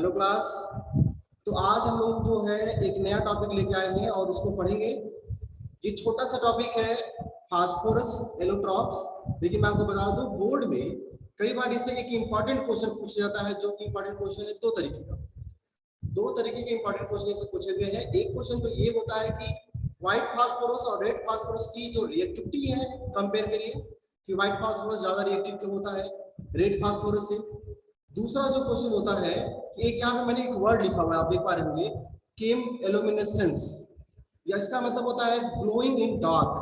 Hello class. तो आज हम लोग जो है एक नया टॉपिक लेके आए हैं और उसको पढ़ेंगे। ये छोटा सा टॉपिक है फास्फोरस एलोट्रॉप्स। लेकिन मैं आपको बता दूं बोर्ड में कई बार इससे एक इंपॉर्टेंट क्वेश्चन पूछा जाता है, जो कि इंपॉर्टेंट क्वेश्चन है दो तरीके के इंपॉर्टेंट क्वेश्चन से पूछे गए हैं। एक क्वेश्चन तो ये होता है कि व्हाइट फास्फोरस और रेड फास्फोरस की जो रिएक्टिविटी है कंपेयर करिए कि व्हाइट फास्फोरस ज्यादा रिएक्टिव क्यों होता है रेड फास्फोरस से। दूसरा जो क्वेश्चन होता है कि एक यहाँ पे मैंने एक वर्ड लिखा हुआ है, आप देख पा रहे होंगे, केम एल्यूमिनेसेंस, या इसका मतलब होता है ग्लोइंग इन डार्क।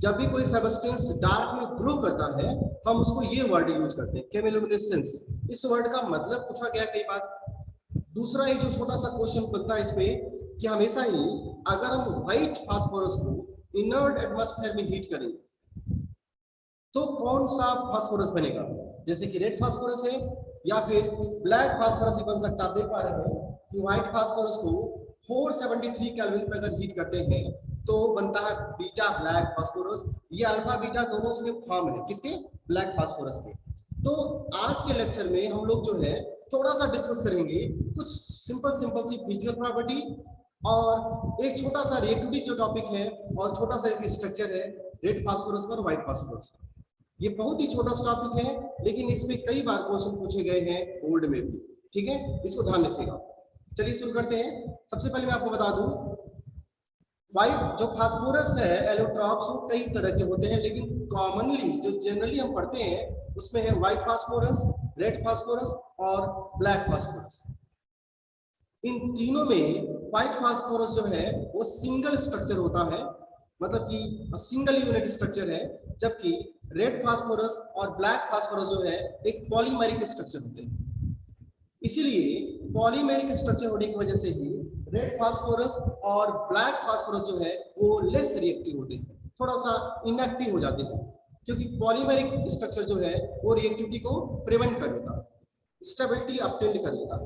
जब भी कोई सब्सटेंस डार्क में ग्लो करता है तो हम उसको ये वर्ड यूज करते हैं, केम एल्यूमिनेसेंस। इस वर्ड का मतलब पूछा गया कई बार। दूसरा ये जो छोटा सा क्वेश्चन बनता है इसमें कि हमेशा ही अगर हम व्हाइट फास्फोरस को इनर्ट एटमॉस्फेयर में हीट करेंगे तो कौन सा फास्फोरस बनेगा, जैसे कि रेड फास्फोरस है या फिर ब्लैक फास्फोरस ही बन सकता है। आप देख पा रहे हैं कि व्हाइट फास्फोरस को 473 केल्विन पे अगर हीट करते हैं तो बनता है बीटा ब्लैक फास्फोरस। ये अल्फा बीटा दोनों उसके फॉर्म है, किसके? ब्लैक फास्फोरस के। तो आज के लेक्चर में हम लोग जो है थोड़ा सा डिस्कस करेंगे कुछ सिंपल सी फिजिकल प्रॉपर्टी और एक छोटा सा रिएक्टिविटी जो टॉपिक है और छोटा सा एक स्ट्रक्चर है रेड फास्फोरस का और व्हाइट फास्फोरस का। ये बहुत ही छोटा सा टॉपिक है लेकिन इसमें कई बार क्वेश्चन पूछे गए हैं बोर्ड में भी, ठीक है, इसको ध्यान रखिएगा। चलिए शुरू करते हैं। सबसे पहले मैं आपको बता दूं व्हाइट जो फास्फोरस है एलोट्रॉप्स वो कई तरह के होते हैं, लेकिन कॉमनली जो जनरली हम पढ़ते हैं उसमें है व्हाइट फास्फोरस, रेड फास्फोरस और ब्लैक फास्फोरस। इन तीनों में व्हाइट फास्फोरस जो है वो सिंगल स्ट्रक्चर होता है, मतलब कि सिंगल यूनिट स्ट्रक्चर है, जबकि रेड फास्फोरस और ब्लैक फास्फोरस जो है एक पॉलीमेरिक स्ट्रक्चर होते हैं। इसीलिए पॉलीमेरिक स्ट्रक्चर होने की वजह से ही रेड फास्फोरस और ब्लैक फास्फोरस जो है वो लेस रिएक्टिव होते हैं, थोड़ा सा इनएक्टिव हो जाते हैं, क्योंकि पॉलीमेरिक स्ट्रक्चर जो है वो रिएक्टिविटी को प्रिवेंट कर देता है, स्टेबिलिटी ऑब्टेन कर देता है।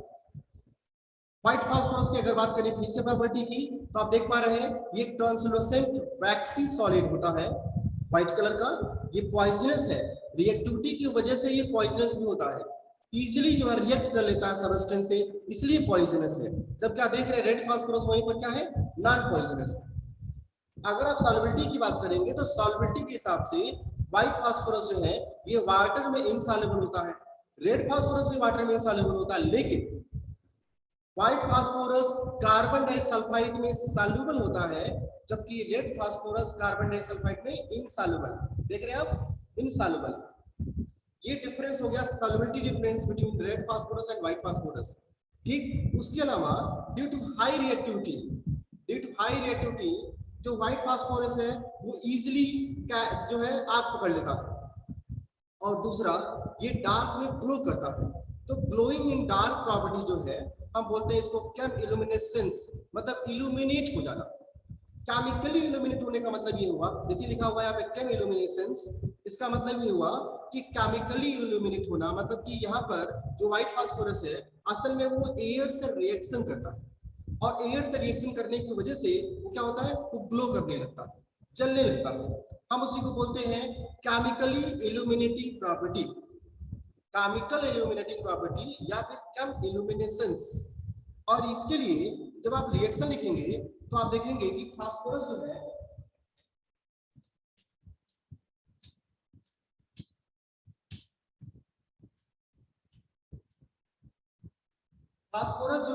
व्हाइट फास्फोरस की अगर बात करें फिजिकल प्रॉपर्टी की तो आप देख पा रहे हैं ये ट्रांसलूसेंट वैक्सी सॉलिड होता है व्हाइट कलर का। ये पॉइजनस है, रिएक्टिविटी की वजह से ये पॉइजनस भी होता है, इजीली जो है रिएक्ट कर लेता है सब्सटेंस से, इसलिए पॉइजनस है। जब क्या देख रहे हैं रेड फास्फोरस वहीं पर क्या है, नॉन पॉइजनस है। अगर आप सॉल्युबिलिटी की बात करेंगे तो सॉल्युबिलिटी के हिसाब से व्हाइट फास्फोरस जो है ये वाटर में इनसॉल्युबल होता है, रेड फास्फोरस भी वाटर में इनसॉल्युबल होता है, लेकिन व्हाइट फास्फोरस कार्बन डाइसल्फाइड में सॉल्युबल होता है, जबकि रेड फास्फोरस कार्बन डाइसल्फाइड में इनसॉल्युबल। देख रहे हैं आप, इनसॉल्युबल। ये डिफरेंस हो गया solubility difference between red phosphorus and white phosphorus. ठीक, उसके अलावा ड्यू टू हाई रिएक्टिविटी जो व्हाइट फास्फोरस है वो इजीली जो है आग पकड़ लेता है, और दूसरा ये डार्क में ग्लो करता है। तो ग्लोइंग इन डार्क प्रॉपर्टी जो है हम बोलते हैं इसको केम इल्यूमिनेसेंस, मतलब इल्यूमिनेट हो जाना। केमिकली इल्यूमिनेट होने का मतलब ये हुआ, देखिए लिखा हुआ है यहाँ पे केम इल्यूमिनेसेंस, इसका मतलब ये हुआ कि केमिकली इल्यूमिनेट होना, मतलब कि यहाँ पर जो व्हाइट फास्फोरस है असल में वो एयर से रिएक्शन करता है, और एयर से रिएक्शन करने की वजह से वो क्या होता है, वो ग्लो करने लगता है, जलने लगता है। हम उसी को बोलते हैं chemically illuminating property, chemical illuminating property या फिर केम इल्यूमिनेसेंस। और इसके लिए जब आप रिएक्शन लिखेंगे तो आप देखेंगे कि फास्फोरस जो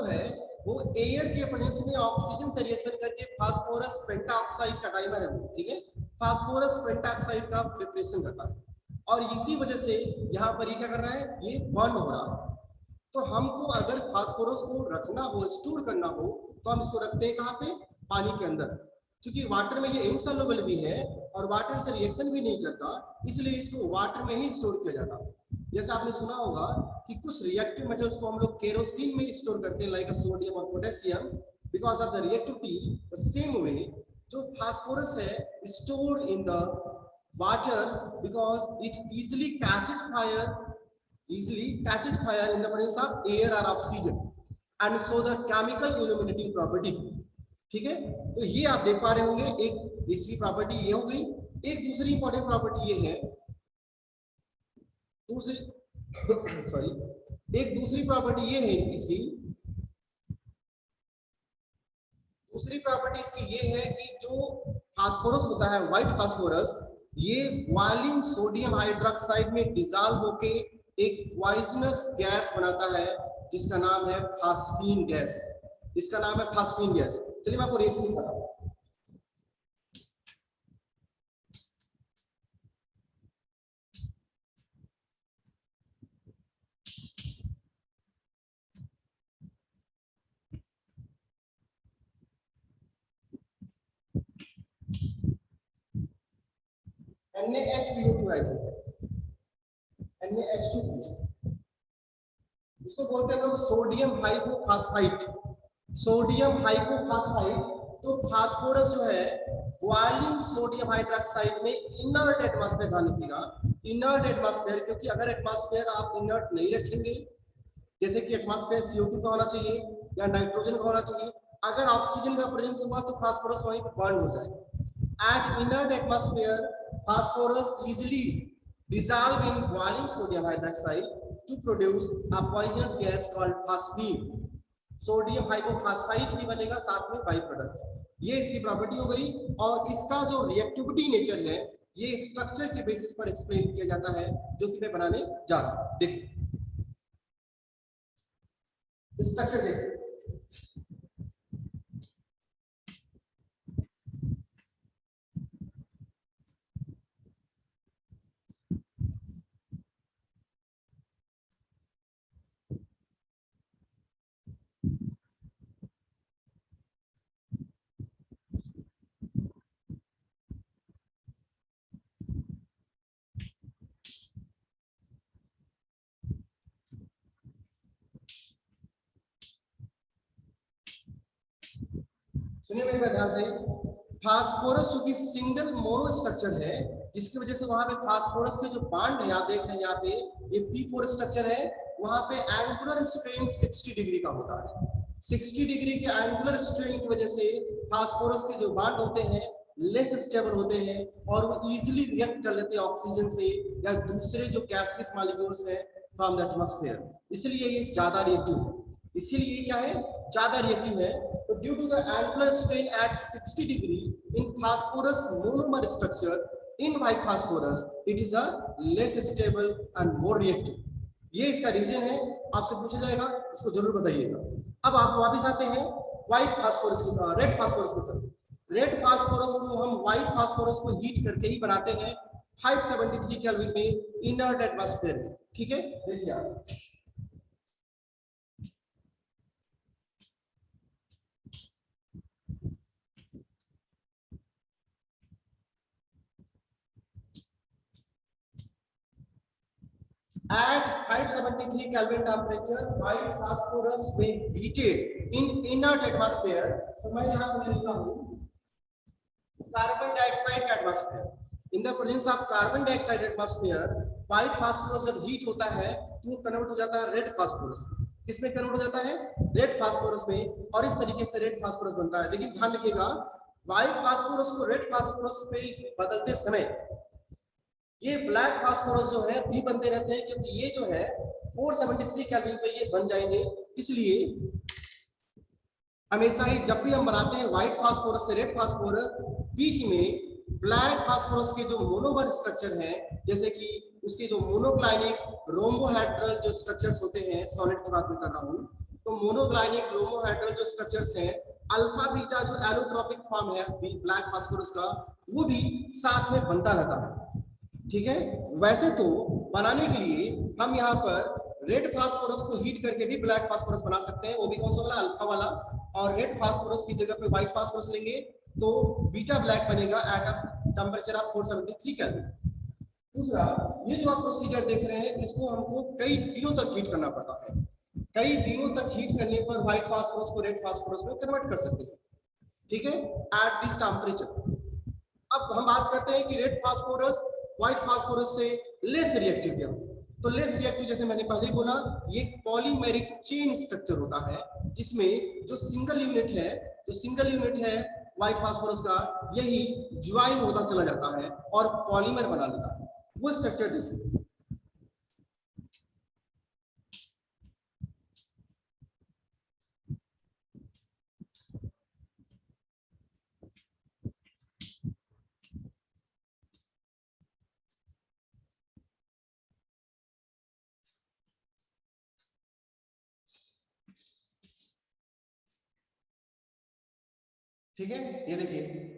है वो एयर के प्रेजेंस में ऑक्सीजन से रिएक्शन करके फास्फोरस पेंटाऑक्साइड का डाइमर है वो, ठीक है, फास्फोरस पेंटाऑक्साइड का प्रिपरेशन करता है, और इसी वजह से यहाँ पर ये क्या कर रहा है, ये बर्न हो रहा है। तो हमको अगर फास्फोरस को रखना हो, स्टोर करना हो, तो हम इसको रखते हैं कहाँ पे, पानी के अंदर। क्योंकि वाटर में ये इनसॉल्युबल भी है और वाटर से रिएक्शन भी नहीं करता, इसलिए इसको वाटर में ही स्टोर किया जाता है। जैसे आपने सुना होगा कि कुछ रिएक्टिव मेटल्स को हम लोग केरोसिन में स्टोर करते हैं, लाइक सोडियम और potassium, because of the reactivity. The same way जो फास्फोरस है stored in the water because it easily catches fire in the presence of air or oxygen and so the chemical illuminating property। ठीक है, तो ये आप देख पा रहे होंगे, एक इसकी प्रॉपर्टी ये हो गई। एक दूसरी इंपॉर्टेंट प्रॉपर्टी ये है, दूसरी सॉरी एक दूसरी प्रॉपर्टी ये है इसकी, दूसरी प्रॉपर्टी इसकी ये है कि जो फास्फोरस होता है, व्हाइट फास्फोरस, ये बॉइलिंग सोडियम हाइड्रोक्साइड में डिसॉल्व होके एक पॉइजनस गैस बनाता है जिसका नाम है फास्फीन गैस। इसका नाम है फास्फीन गैस। चलिए मैं आपको रिएक्शन दिखाता हूं। NaHPO2 है, NaH2, इसको बोलते हैं लोग सोडियम हाइपोफॉस्फाइट। Sodium hypophosphite. तो फास्फोरस जो है बॉइलिंग सोडियम हाइड्रोक्साइड में इनर्ट एटमॉस्फेयर ध्यान रखिएगा, इनर्ट एटमॉस्फेयर, क्योंकि अगर एटमॉस्फेयर आप इनर्ट नहीं रखेंगे, जैसे कि एटमॉस्फेयर CO2 का होना चाहिए या नाइट्रोजन का होना चाहिए, अगर ऑक्सीजन का प्रेजेंस हुआ तो फास्फोरस वहीं पर बर्न हो जाएगा। At inert atmosphere phosphorus easily dissolve in boiling sodium hydroxide to produce a poisonous gas called phosphine। Sodium hypophosphite भी बनेगा साथ में बाई प्रोडक्ट। ये इसकी प्रॉपर्टी हो गई। और इसका जो रिएक्टिविटी नेचर है ये स्ट्रक्चर के बेसिस पर एक्सप्लेन किया जाता है, जो कि मैं बनाने जा रहा हूं। देखिए स्ट्रक्चर देखिए, सुनिए मेरी बात ध्यान से। फास्फोरस चूंकि सिंगल मोनो स्ट्रक्चर है, जिसकी वजह से वहां पे फास्फोरस के जो बॉन्ड है, आप देख रहे हैं यहाँ पे ये P4 स्ट्रक्चर है, वहां पे एंगुलर स्ट्रेन 60 डिग्री का होता है। 60 डिग्री के एंगुलर स्ट्रेन की वजह से फास्फोरस के जो बॉन्ड होते हैं लेस स्टेबल होते हैं और वो इजीली रिएक्ट कर लेते हैं ऑक्सीजन से या दूसरे जो गैसियस मॉलिक्यूल्स हैं फ्रॉम द एटमॉस्फेयर। इसलिए ये ज्यादा रिएक्टिव है, इसीलिए ये क्या है, ज्यादा रिएक्टिव है। तो due to the angular strain at 60 degree in phosphorus monomer structure in white phosphorus, it is a less stable and more reactive. ये इसका रीजन है, आपसे पूछा जाएगा, इसको जरूर बताइएगा। अब आप वापस आते हैं व्हाइट फास्फोरस की तरफ, रेड फास्फोरस की तरफ। रेड फास्फोरस को हम व्हाइट फास्फोरस को हीट करके ही बनाते हैं 573 केल्विन में इनर्ट एटमॉस्फेयर में। ठीक है, देखिए आप at 573 Kelvin temperature, white phosphorus being heated in inert atmosphere। तो मैं यहाँ पर लिखता हूँ कार्बन डाइऑक्साइड का atmosphere. In the presence of carbon dioxide atmosphere, white phosphorus जब हीट होता है तो कन्वर्ट हो जाता है रेड फास्फोरस। किसमें कन्वर्ट हो जाता है, रेड फास्फोरस में, और इस तरीके से रेड फास्फोरस बनता है। लेकिन ध्यान रखिएगा व्हाइट फास्फोरस को रेड फास्फोरस पे बदलते समय ये ब्लैक फास्फोरस जो है भी बनते रहते हैं, क्योंकि ये जो है 473 केल्विन पे ये बन जाएंगे। इसलिए हमेशा ही जब भी हम बनाते हैं व्हाइट फास्फोरस से रेड फास्फोरस, बीच में ब्लैक फास्फोरस के जो मोनोमर स्ट्रक्चर हैं, जैसे कि उसके जो मोनोक्लाइनिक रोम्बोहेड्रल जो स्ट्रक्चर्स होते हैं, सॉलिड की बात मैं कर रहा हूं, तो मोनोक्लाइनिक रोम्बोहेड्रल जो स्ट्रक्चर्स हैं, अल्फा बीटा जो एलोट्रोपिक फॉर्म है ब्लैक फास्फोरस का, वो भी साथ में बनता रहता है। ठीक है, वैसे तो बनाने के लिए हम यहाँ पर रेड फास्फोरस को हीट करके भी ब्लैक फास्फोरस बना सकते हैं, वो भी कौन सा वाला, अल्फा वाला। और रेड फास्फोरस की जगह पे व्हाइट फास्फोरस लेंगे तो बीटा ब्लैक बनेगा at a temperature of 473 kelvin. दूसरा, ये जो आप प्रोसीजर देख रहे हैं, इसको हमको कई दिनों तक हीट करना पड़ता है। कई दिनों तक हीट करने पर व्हाइट फास्फोरस को रेड फास्फोरस में कन्वर्ट कर सकते हैं। ठीक है, एट दिस टेम्परेचर। अब हम बात करते हैं कि रेड फास्फोरस व्हाइट फास्फोरस से लेस रिएक्टिव क्या हो। तो लेस रिएक्टिव जैसे मैंने पहले ही बोला, ये पॉलीमेरिक चेन स्ट्रक्चर होता है, जिसमें जो सिंगल यूनिट है व्हाइट फास्फोरस का, यही ज्वाइन होता चला जाता है और पॉलीमर बना लेता है। वो स्ट्रक्चर देखिए, ठीक है, ये देखिए